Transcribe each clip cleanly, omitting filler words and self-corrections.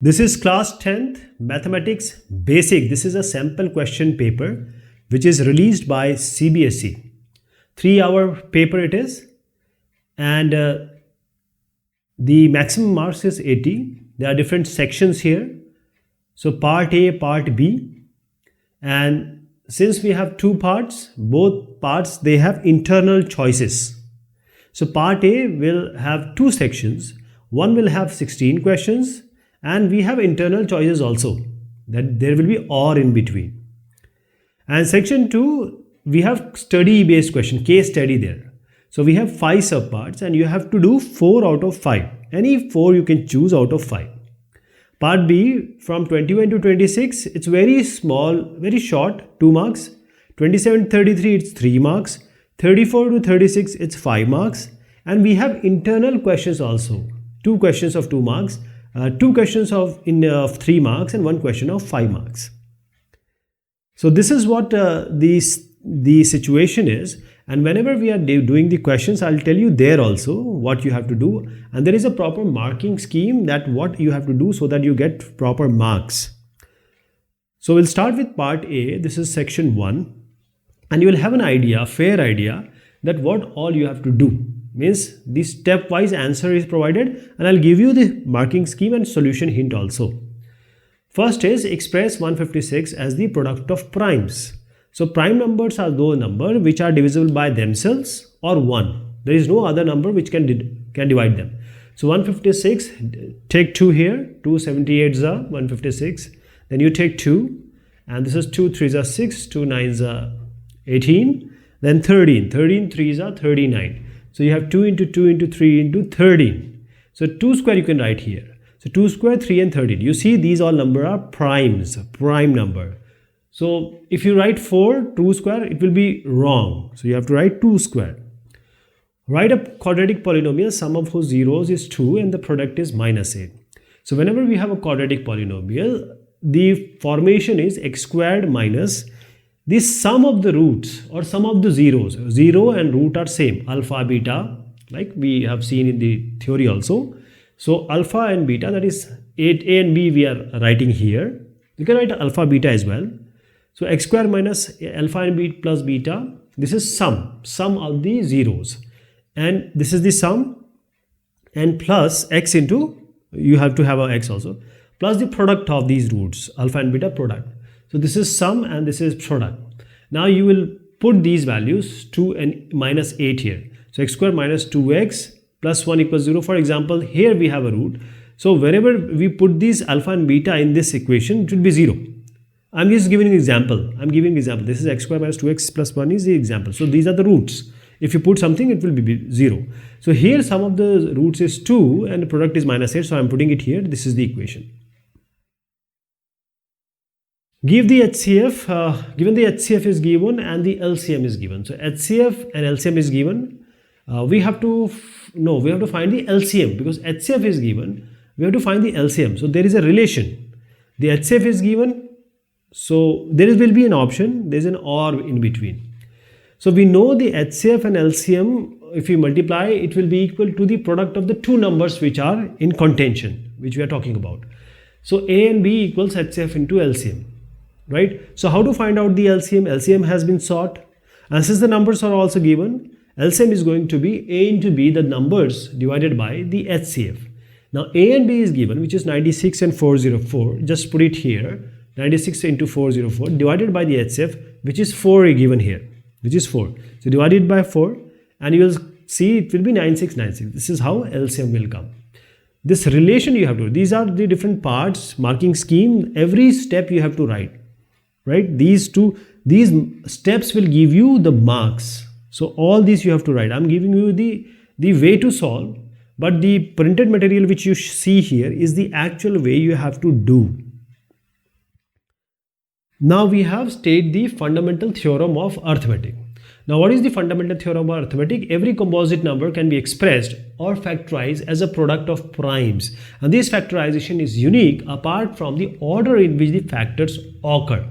This is class 10th Mathematics Basic. This is a sample question paper which is released by CBSE. 3-hour paper it is, and the maximum marks is 80. There are different sections here. So part A, part B, and since we have two parts, both parts they have internal choices. So part A will have two sections. One will have 16 questions, and we have internal choices also, that there will be or in between. And section 2, we have study based question, case study there. So we have 5 subparts and you have to do 4 out of 5. Any 4 you can choose out of 5. Part B, from 21 to 26, it's very small, very short, 2 marks. 27 to 33, it's 3 marks. 34 to 36, it's 5 marks. And we have internal questions also. 2 questions of 2 marks. 2 questions of 3 marks and 1 question of 5 marks. So this is what the situation is, and whenever we are doing the questions, I'll tell you there also what you have to do, and there is a proper marking scheme that what you have to do so that you get proper marks. So we'll start with part A. This is section 1, and you will have an idea, a fair idea, that what all you have to do. Means the stepwise answer is provided, and I'll give you the marking scheme and solution hint also. First is express 156 as the product of primes. So prime numbers are those numbers which are divisible by themselves or 1. There is no other number which can divide them. So 156, take 2 here, 2 78s are 156. Then you take 2, and this is 2 3s are 6, 2 9s are 18. Then 13, 13 3s are 39. So you have 2 into 2 into 3 into 13. So 2 square you can write here. So 2 square, 3 and 13. You see these all number are primes, prime number. So if you write 4, 2 square, it will be wrong. So you have to write 2 square. Write a quadratic polynomial, sum of whose zeros is 2 and the product is -8. So whenever we have a quadratic polynomial, the formation is x squared minus the sum of the roots or sum of the zeros. 0 and root are same, alpha, beta, like we have seen in the theory also. So alpha and beta, that is A and B we are writing here. You can write alpha, beta as well. So x square minus alpha and beta plus beta, this is sum of the zeros. And this is the sum, and plus x into, you have to have a x also, plus the product of these roots, alpha and beta product. So this is sum and this is product. Now you will put these values 2 and -8 here. So x square minus 2x plus 1 equals 0. For example, here we have a root. So whenever we put these alpha and beta in this equation, it will be 0. I'm just giving an example. This is x square minus 2x plus 1 is the example. So these are the roots. If you put something, it will be 0. So here sum of the roots is 2 and the product is -8. So I'm putting it here. This is the equation. Give the HCF, given the HCF is given and the LCM is given. So HCF and LCM is given. We have to find the LCM because HCF is given. We have to find the LCM. So there is a relation. The HCF is given. So there will be an option. There is an OR in between. So we know the HCF and LCM, if we multiply, it will be equal to the product of the two numbers which are in contention, which we are talking about. So A and B equals HCF into LCM. Right? So how to find out the LCM? LCM has been sought, and since the numbers are also given, LCM is going to be A into B, the numbers divided by the HCF. Now A and B is given, which is 96 and 404. Just put it here, 96 into 404 divided by the HCF, which is 4 given here, which is 4. So divided by 4, and you will see it will be 9696. This is how LCM will come. This relation you have to, these are the different parts, marking scheme, every step you have to write. Right, these steps will give you the marks. So all these you have to write. I'm giving you the way to solve, but the printed material which you see here is the actual way you have to do. Now we have stated the fundamental theorem of arithmetic. Now what is the fundamental theorem of arithmetic? Every composite number can be expressed or factorized as a product of primes, and this factorization is unique apart from the order in which the factors occur.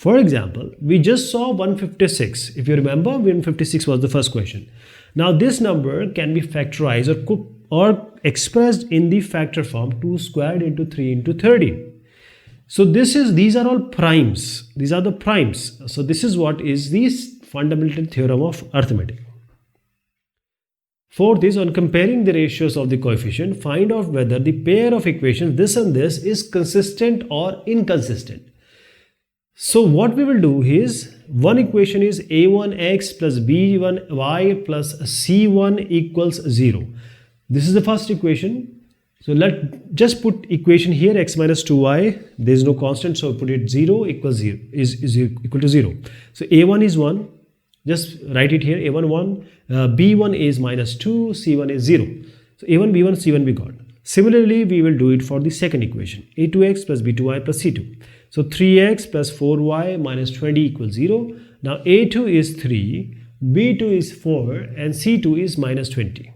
For example, we just saw 156. If you remember, 156 was the first question. Now this number can be factorized or expressed in the factor form 2 squared into 3 into 13. So these are all primes. These are the primes. So this is what is the fundamental theorem of arithmetic. Fourth is, on comparing the ratios of the coefficient, find out whether the pair of equations this and this is consistent or inconsistent. So what we will do is, one equation is a1x plus b1y plus c1 equals 0. This is the first equation. So let just put equation here, x minus 2y, there is no constant, so put it 0 equals 0 is equal to 0. So a1 is 1, just write it here, a1 1, b1 is minus 2, c1 is 0. So a1, b1, c1 we got. Similarly, we will do it for the second equation, a2x plus b2y plus c2. So 3x plus 4y minus 20 equals 0. Now a2 is 3, b2 is 4 and c2 is minus 20.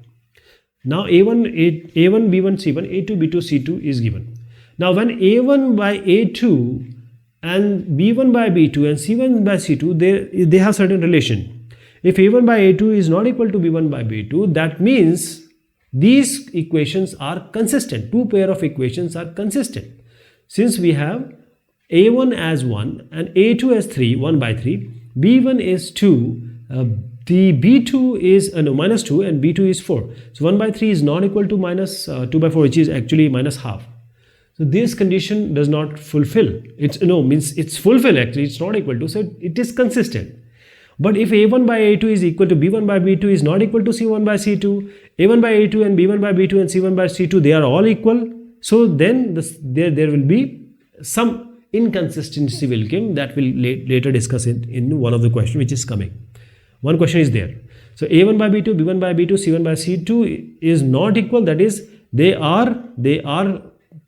Now a1, b1, c1, a2, b2, c2 is given. Now when a1 by a2 and b1 by b2 and c1 by c2, they have certain relation. If a1 by a2 is not equal to b1 by b2, that means these equations are consistent. Two pair of equations are consistent. Since we have a1 as 1 and a2 as 3, 1 by 3, b1 is 2, the b2 is minus 2 and b2 is 4. So 1 by 3 is not equal to minus 2 by 4, which is actually minus half. So this condition does not fulfill. It's fulfill actually, it's not equal to, so it is consistent. But if a1 by a2 is equal to b1 by b2 is not equal to c1 by c2, a1 by a2 and b1 by b2 and c1 by c2, they are all equal. So then there will be some inconsistency will come that we'll later discuss it in one of the questions which is coming. One question is there. So a1 by b2, b1 by b2, c1 by c2 is not equal. That is, they are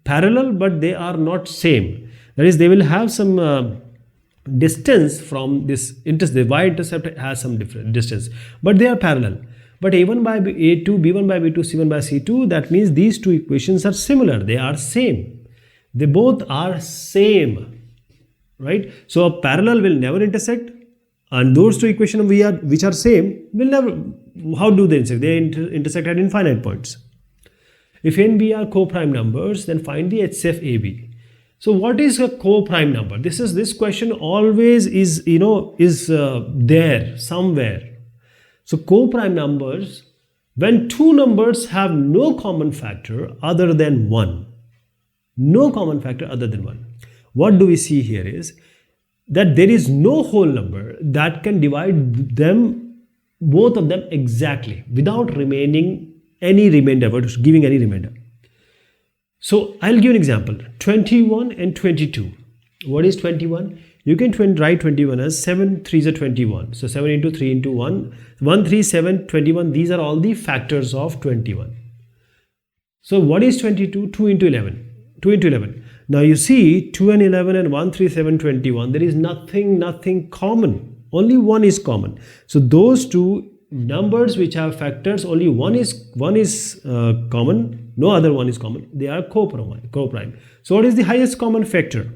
parallel, but they are not same. That is, they will have some distance from this the y-intercept has some different distance, but they are parallel. But a1 by a2, b1 by b2, c1 by c2, that means these two equations are similar. They are same. They both are same, right? So a parallel will never intersect, and those two equations which are same will never. How do they intersect? They intersect at infinite points. If A and B are co-prime numbers, then find the HCF AB. So what is a co-prime number? This question always is there somewhere. So co-prime numbers, when two numbers have no common factor other than 1. No common factor other than 1. What do we see here is that there is no whole number that can divide them, both of them exactly, without remaining any remainder, without giving any remainder. So I'll give an example, 21 and 22. What is 21? You can write 21 as 7 3s are 21. So 7 into 3 into 1, 1, 3, 7, 21. These are all the factors of 21. So what is 22? 2 into 11. 2 into 11. Now you see 2 and 11 and 1, 3, 7, 21. There is nothing common. Only 1 is common. So those two numbers which have factors, only one is common. No other one is common. They are co-prime. So what is the highest common factor?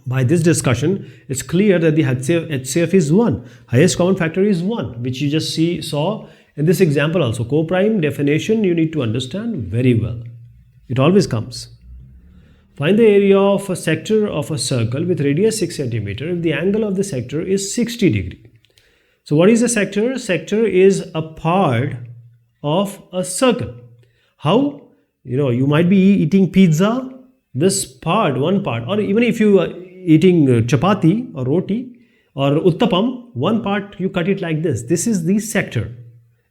By this discussion, it's clear that the HCF is 1. Highest common factor is 1, which you just saw in this example also. Co-prime definition you need to understand very well. It always comes. Find the area of a sector of a circle with radius 6 cm if the angle of the sector is 60 degree. So what is a sector? Sector is a part of a circle. How? You might be eating pizza, this part, one part, or even if you are eating chapati or roti or uttapam, one part you cut it like this. This is the sector.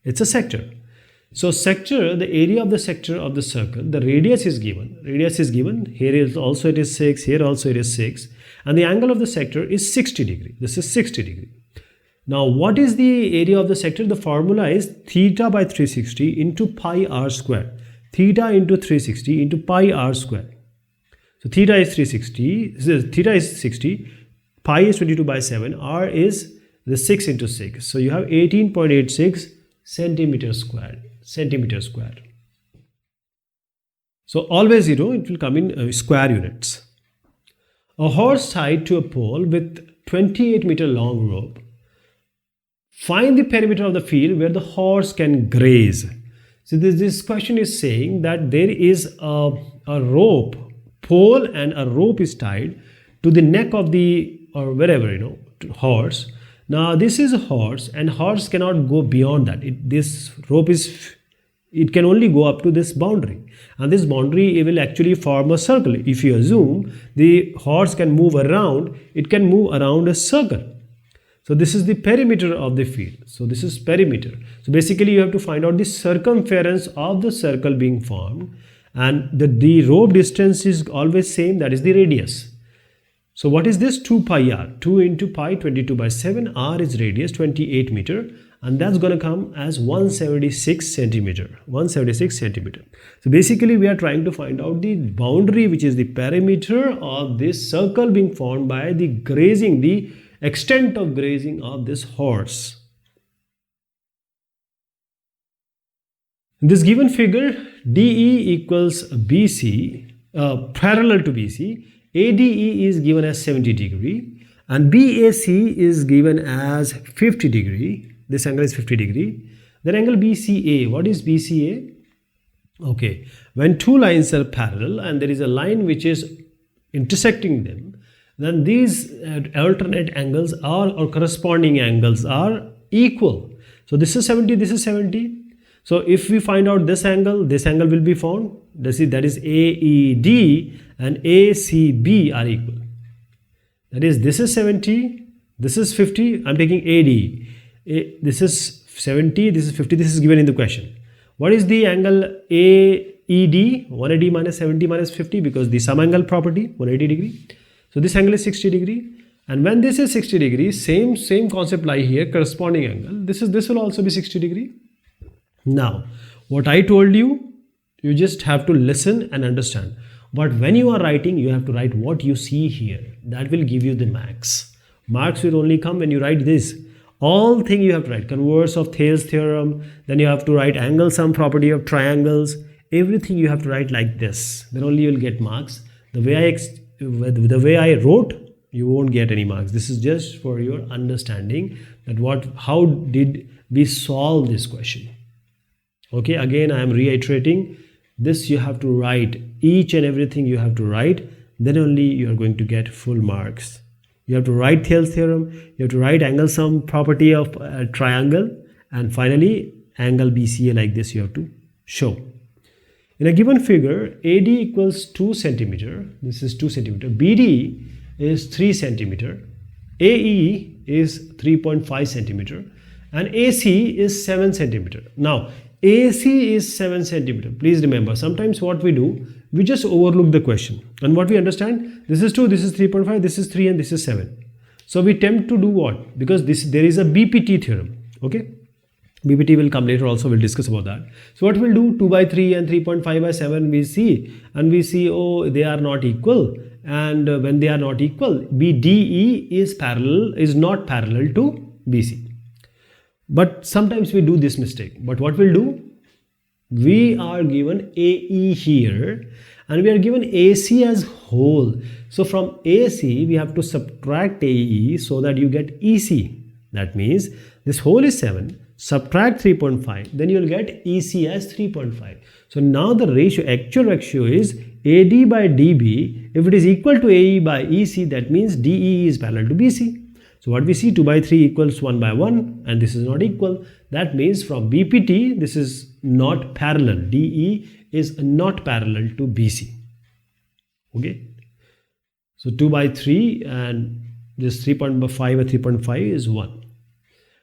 It's a sector. So sector, the area of the sector of the circle, the radius is given. Radius is given. Here is also it is 6. Here also it is 6. And the angle of the sector is 60 degree. This is 60 degree. Now what is the area of the sector? The formula is theta by 360 into pi r square. Theta into 360 into pi r square. So theta is 360. Theta is 60. Pi is 22 by 7. R is the 6 into 6. So you have 18.86 centimeter square. So always it will come in square units. A horse tied to a pole with 28-meter long rope. Find the perimeter of the field where the horse can graze. So this question is saying that there is a rope, pole and a rope is tied to the neck of the, or wherever, horse. Now this is a horse and horse cannot go beyond that. This rope is, it can only go up to this boundary, and this boundary, it will actually form a circle. If you assume the horse can move around, it can move around a circle. So this is the perimeter of the field. So this is perimeter. So basically you have to find out the circumference of the circle being formed, and the rope distance is always same, that is the radius. So what is this? 2 pi r. 2 into pi, 22 by 7. R is radius, 28 meter. And that's going to come as 176 centimeter. 176 centimeter. So basically we are trying to find out the boundary, which is the perimeter of this circle being formed by the grazing, the extent of grazing of this horse. In this given figure, DE equals BC, parallel to BC. ADE is given as 70 degree and BAC is given as 50 degree. This angle is 50 degree. Then angle BCA. What is BCA? Okay, when two lines are parallel and there is a line which is intersecting them, then these alternate angles are, or corresponding angles are equal. So this is 70, this is 70. So if we find out this angle will be found. That is AED and ACB are equal. That is, this is 70, this is 50. I'm taking AD. This is 70, this is 50. This is given in the question. What is the angle AED? 180 minus 70 minus 50, because the sum angle property, 180 degree. So this angle is 60 degree. And when this is 60 degree, same concept lie here, corresponding angle. This will also be 60 degree. Now, what I told you, you just have to listen and understand. But when you are writing, you have to write what you see here. That will give you the marks. Marks will only come when you write this. All thing you have to write. Converse of Thales theorem. Then you have to write angle sum property of triangles. Everything you have to write like this. Then only you will get marks. The way I wrote, you won't get any marks. This is just for your understanding that how did we solve this question. Okay, again I am reiterating, this you have to write, each and everything you have to write, then only you are going to get full marks. You have to write Thales theorem, you have to write angle sum property of a triangle, and finally angle BCA like this you have to show. In a given figure, AD equals 2 centimeter, this is 2 centimeter, BD is 3 centimeter, AE is 3.5 centimeter, and AC is 7 centimeter. Now, AC is 7 centimeter. Please remember, sometimes what we do, we just overlook the question. And what we understand, this is 2, this is 3.5, this is 3 and this is 7. So we tend to do what? Because there is a BPT theorem. Okay. BPT will come later also, we'll discuss about that. So what we'll do, 2 by 3 and 3.5 by 7 we see, and we see, oh, they are not equal. And when they are not equal, BDE is not parallel to BC. But sometimes we do this mistake. But what we'll do? We are given AE here and we are given AC as whole. So from AC we have to subtract AE so that you get EC. That means this whole is 7, subtract 3.5, then you will get EC as 3.5. So now the actual ratio is AD by DB. If it is equal to AE by EC, that means DE is parallel to BC. So what we see, 2 by 3 equals 1 by 1 and this is not equal. That means from BPT this is not parallel. DE is not parallel to BC. Okay. So 2 by 3 and this 3.5 or 3.5 is 1.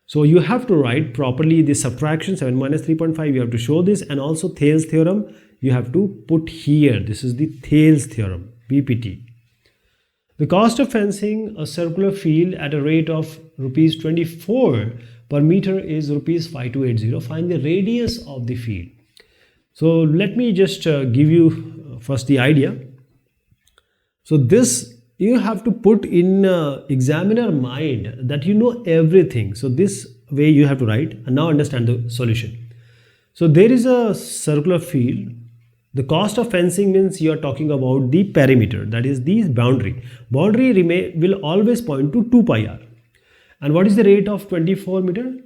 So you have to write properly the subtraction, 7 minus 3.5, you have to show this, and also Thales theorem you have to put here. This is the Thales theorem, BPT. The cost of fencing a circular field at a rate of rupees 24 per meter is rupees 5280. Find the radius of the field. So let me just give you first the idea. So this you have to put in examiner mind that you know everything. So this way you have to write and now understand the solution. So there is a circular field. The cost of fencing means you are talking about the perimeter, that is the boundary. Boundary will always point to 2 pi r. And what is the rate of 24 meter?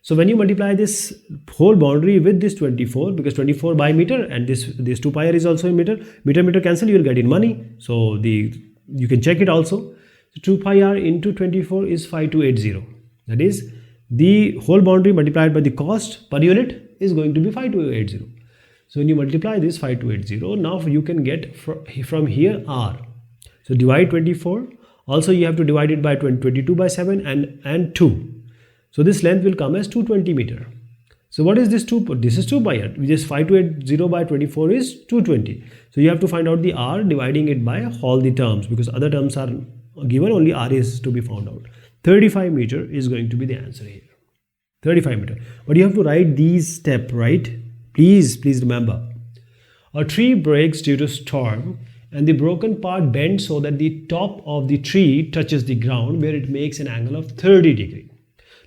So when you multiply this whole boundary with this 24, because 24 by meter and this 2 pi r is also in meter, meter cancel, you will get in money. So you can check it also. So 2 pi r into 24 is 5280. That is, the whole boundary multiplied by the cost per unit is going to be 5280. So when you multiply this 5280, now you can get from here r. So divide 24. Also you have to divide it by 22 by 7 and 2. So this length will come as 220 meter. So what is this 2? This is 2 pi r. Just 5280 by 24 is 220. So you have to find out the r, dividing it by all the terms, because other terms are given, only r is to be found out. 35 meter is going to be the answer here. 35 meter. But you have to write these steps, right? Please remember. A tree breaks due to storm and the broken part bends so that the top of the tree touches the ground, where it makes an angle of 30 degrees.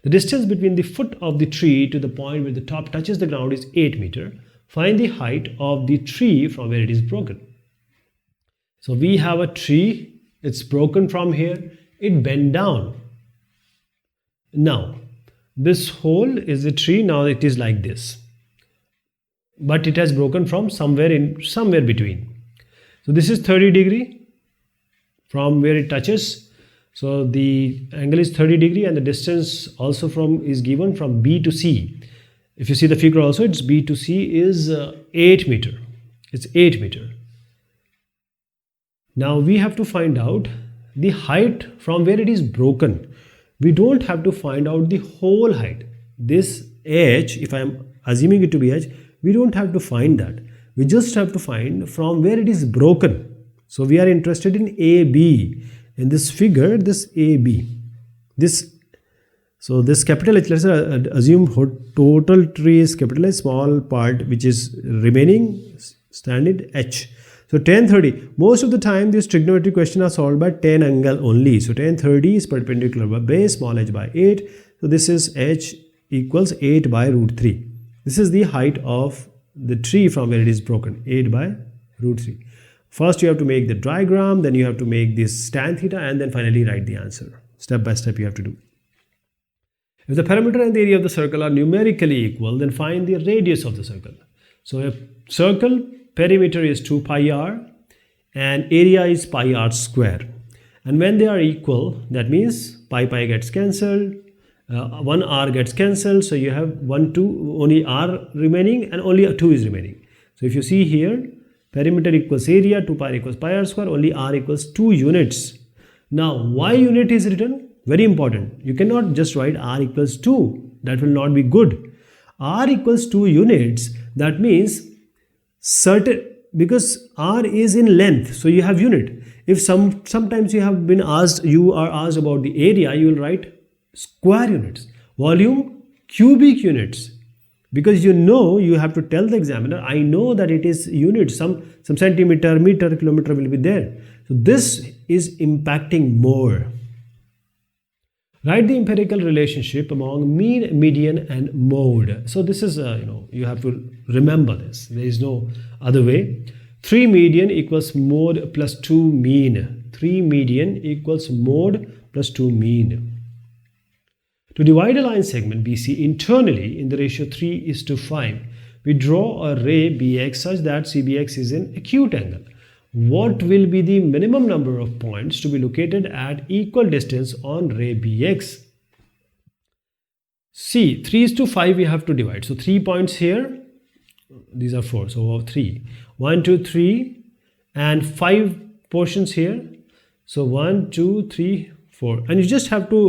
The distance between the foot of the tree to the point where the top touches the ground is 8 meter. Find the height of the tree from where it is broken. So we have a tree, it's broken from here, it bent down. Now, this hole is the tree, now it is like this. But it has broken from somewhere between. So this is 30 degree from where it touches. So the angle is 30 degree and the distance also is given from B to C. If you see the figure also, it's B to C is 8 meter. It's 8 meter. Now we have to find out the height from where it is broken. We don't have to find out the whole height. This h, if I am assuming it to be h, we don't have to find that. We just have to find from where it is broken. So we are interested in AB. In this figure, this AB, so this capital H, let's assume total tree is capital H, small part which is remaining standard H. So tan 30, most of the time these trigonometric questions are solved by tan angle only. So tan 30 is perpendicular by base, small h by 8. So this is h equals 8 by root 3. This is the height of the tree from where it is broken, 8 by root 3. First you have to make the diagram, then you have to make this tan theta, and then finally write the answer. Step by step you have to do. If the perimeter and the area of the circle are numerically equal, then find the radius of the circle. So a circle perimeter is 2 pi r and area is pi r square. And when they are equal, that means pi gets cancelled, 1 r gets cancelled, so you have 1, 2, only r remaining and only 2 is remaining. So if you see here, perimeter equals area, 2 pi equals pi r square, only r equals 2 units. Now, why unit is written? Very important. You cannot just write r equals 2. That will not be good. R equals 2 units. That means because r is in length, so you have unit. If sometimes you are asked about the area, you will write square units. Volume, cubic units. Because you have to tell the examiner, I know that it is units, some centimeter, meter, kilometer will be there. So this is impacting more. Write the empirical relationship among mean, median and mode. So this is, you have to remember this. There is no other way. 3 median equals mode plus 2 mean. 3 median equals mode plus 2 mean. To divide a line segment BC internally in the ratio 3:5, we draw a ray BX such that CBX is an acute angle. What will be the minimum number of points to be located at equal distance on ray BX? See, 3:5 we have to divide. So 3 points here, these are 4, so 3. 1, 2, 3 and 5 portions here. So 1, 2, 3, 4. And you just have to,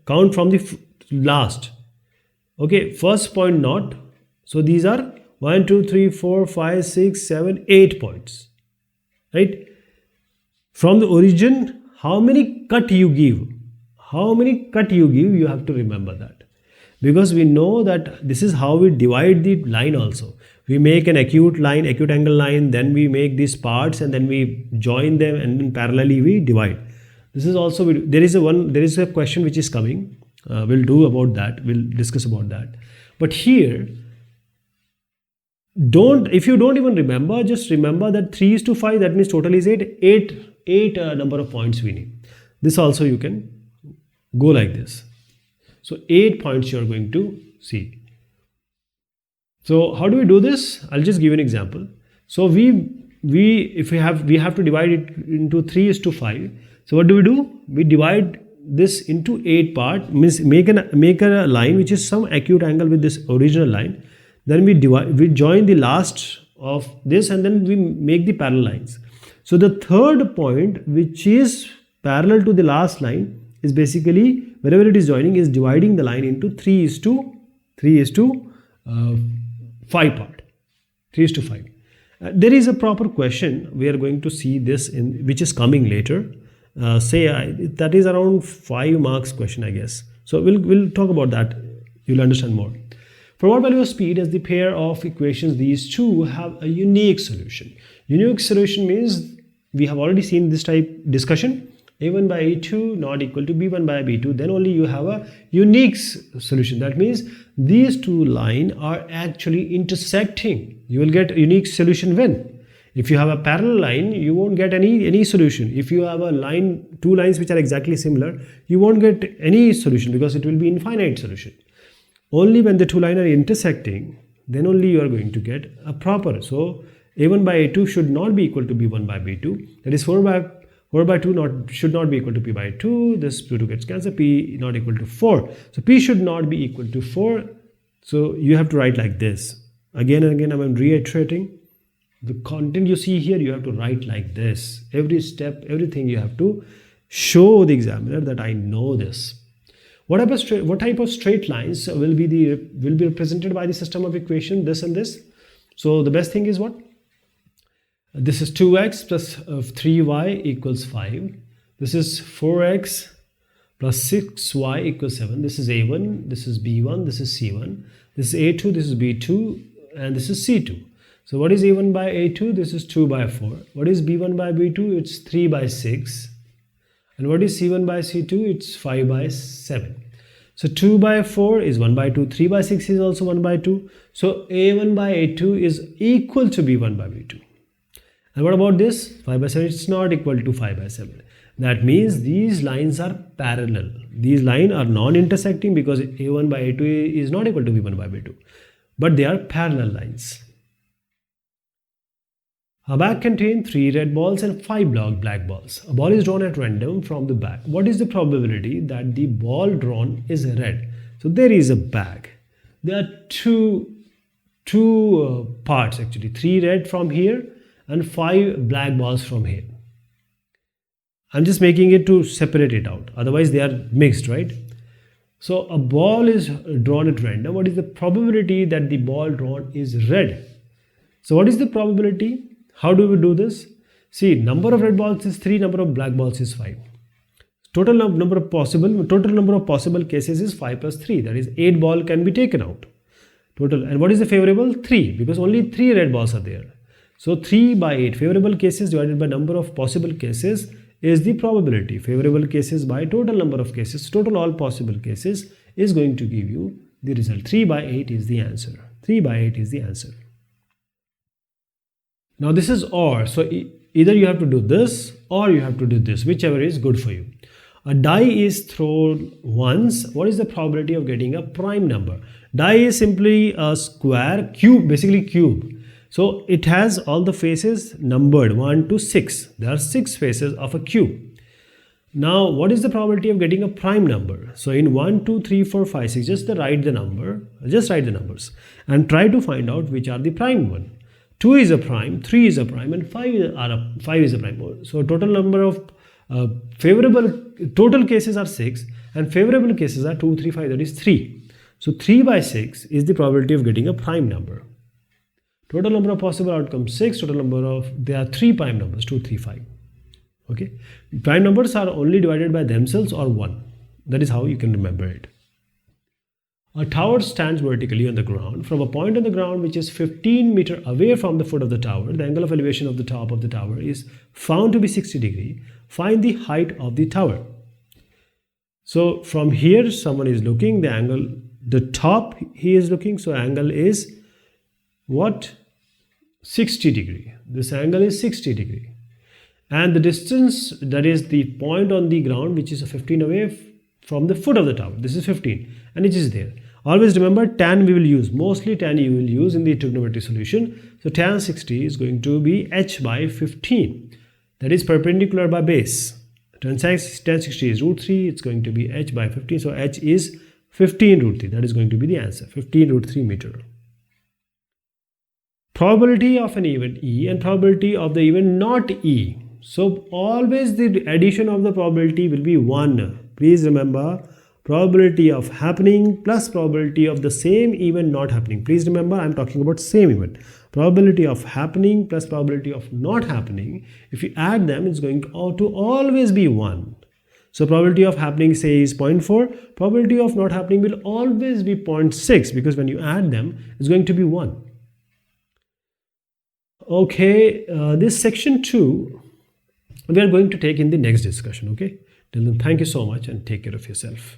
count from the last. Okay, first point not. So these are 1, 2, 3, 4, 5, 6, 7, 8 points. Right? From the origin, how many cut you give? You have to remember that. Because we know that this is how we divide the line also. We make an acute angle line, then we make these parts and then we join them and then parallelly we divide. This is also, there is a question which is coming. We'll discuss about that. But here, if you don't even remember, just remember that 3:5, that means total is 8 number of points we need. This also you can go like this. So 8 points you are going to C. So how do we do this? I'll just give an example. So we have to divide it into 3:5. So what do? We divide this into 8 parts, means make a line which is some acute angle with this original line. Then we join the last of this, and then we make the parallel lines. So the third point, which is parallel to the last line, is basically wherever it is joining is dividing the line into 3:5 part. 3:5. There is a proper question we are going to see this in, which is coming later. That is around 5 marks question, I guess. So we'll talk about that. You'll understand more. For what value of speed does the pair of equations these two have a unique solution? Unique solution means we have already seen this type discussion. A1 by A2 not equal to B1 by B2. Then only you have a unique solution. That means these two lines are actually intersecting. You will get a unique solution when? If you have a parallel line, you won't get any solution. If you have a line, two lines which are exactly similar, you won't get any solution because it will be infinite solution. Only when the two lines are intersecting, then only you are going to get a proper. So A1 by A2 should not be equal to B1 by B2. That is 4 by 2 should not be equal to P by 2. This 2 gets cancelled. P not equal to 4. So P should not be equal to 4. So you have to write like this. Again and again, I'm reiterating. The content you see here, you have to write like this. Every step, everything you have to show the examiner that I know this. What type of straight lines will be represented by the system of equation this and this? So the best thing is what? This is 2x plus 3y equals 5. This is 4x plus 6y equals 7. This is A1, this is B1, this is C1. This is A2, this is B2, and this is C2. So what is A1 by A2? This is 2 by 4. What is B1 by B2? It's 3 by 6. And what is C1 by C2? It's 5 by 7. So 2 by 4 is 1 by 2. 3 by 6 is also 1 by 2. So A1 by A2 is equal to B1 by B2. And what about this? 5 by 7, it's not equal to 5 by 7. That means these lines are parallel. These lines are non-intersecting because A1 by A2 is not equal to B1 by B2. But they are parallel lines. A bag contains 3 red balls and 5 black balls. A ball is drawn at random from the bag. What is the probability that the ball drawn is red? So there is a bag. There are two parts actually. 3 red from here and 5 black balls from here. I'm just making it to separate it out. Otherwise they are mixed, right? So a ball is drawn at random. What is the probability that the ball drawn is red? So what is the probability? How do we do this? See, number of red balls is 3, number of black balls is 5. Total number of possible cases is 5 plus 3. That is 8 ball can be taken out. Total. And what is the favorable? 3, because only 3 red balls are there. So 3 by 8. Favorable cases divided by number of possible cases is the probability. Favorable cases by total number of cases. Total all possible cases is going to give you the result. 3 by 8 is the answer. 3 by 8 is the answer. Now this is OR. So either you have to do this or you have to do this, whichever is good for you. A die is thrown once. What is the probability of getting a prime number? Die is simply a square, cube, basically cube. So it has all the faces numbered 1 to 6. There are 6 faces of a cube. Now what is the probability of getting a prime number? So in 1, 2, 3, 4, 5, 6, just write the numbers and try to find out which are the prime one. 2 is a prime, 3 is a prime, and 5 is a prime. So total number of total cases are 6 and favorable cases are 2, 3, 5, that is 3. So 3 by 6 is the probability of getting a prime number. Total number of possible outcomes 6, there are 3 prime numbers, 2, 3, 5. Okay. Prime numbers are only divided by themselves or 1. That is how you can remember it. A tower stands vertically on the ground. From a point on the ground which is 15 meters away from the foot of the tower, the angle of elevation of the top of the tower is found to be 60 degrees. Find the height of the tower. So from here someone is looking, the top he is looking, so angle is what? 60 degrees. This angle is 60 degrees. And the distance, that is the point on the ground which is 15 away from the foot of the tower. This is 15 and it is there. Always remember tan we will use, mostly tan you will use in the trigonometry solution. So tan 60 is going to be h by 15. That is perpendicular by base. Tan 60 is root 3, it's going to be h by 15. So h is 15 root 3. That is going to be the answer, 15 root 3 meter. Probability of an event E and probability of the event not E. So always the addition of the probability will be 1. Please remember, probability of happening plus probability of the same event not happening. Please remember, I am talking about same event. Probability of happening plus probability of not happening, if you add them, it's going to always be 1. So probability of happening, say, is 0.4. Probability of not happening will always be 0.6, because when you add them, it's going to be 1. Okay, this section 2 we are going to take in the next discussion. Okay, till then, thank you so much and take care of yourself.